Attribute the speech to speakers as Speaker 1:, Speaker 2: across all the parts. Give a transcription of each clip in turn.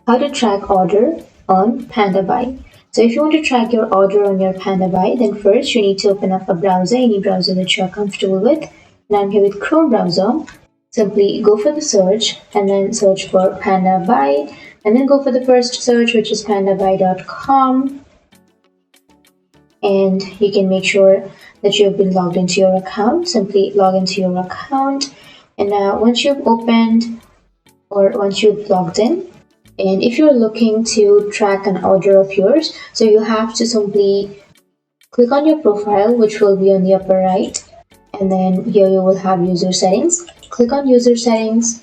Speaker 1: How to track order on Pandabuy. So if you want to track your order on your Pandabuy, then first you need to open up a browser, any browser that you are comfortable with. And I'm here with Chrome browser. Simply go for the search and then search for Pandabuy, and then go for the first search, which is pandabuy.com. And you can make sure that you have been logged into your account. Simply log into your account. And now once you've opened or once you've logged in, and if you're looking to track an order of yours, so you have to simply click on your profile, which will be on the upper right. And then here you will have user settings. Click on user settings.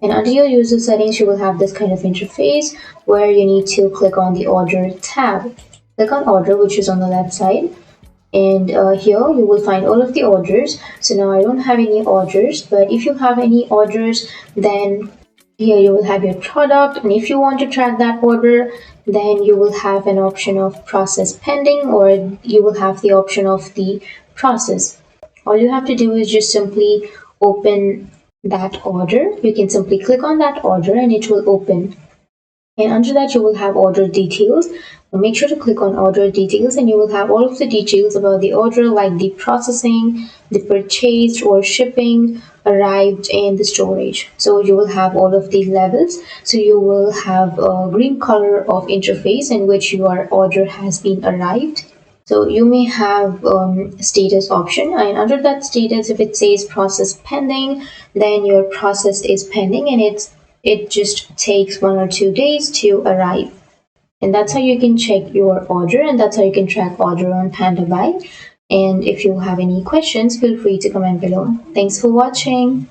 Speaker 1: And under your user settings, you will have this kind of interface where you need to click on the order tab. Click on order, which is on the left side. And here you will find all of the orders. So now I don't have any orders, but if you have any orders, then here you will have your product, and if you want to track that order, then you will have an option of process pending, or you will have the option of the process. All you have to do is just simply open that order. You can simply click on that order and it will open. And under that you will have order details. Make sure to click on order details and you will have all of the details about the order, like the processing, the purchased or shipping, arrived, and the storage. So you will have all of these levels. So you will have a green color of interface in which your order has been arrived. So you may have status option, and under that status, if it says process pending, then your process is pending and it just takes 1 or 2 days to arrive. And that's how you can check your order, and that's how you can track order on Pandabuy. And if you have any questions, feel free to comment below. Thanks for watching.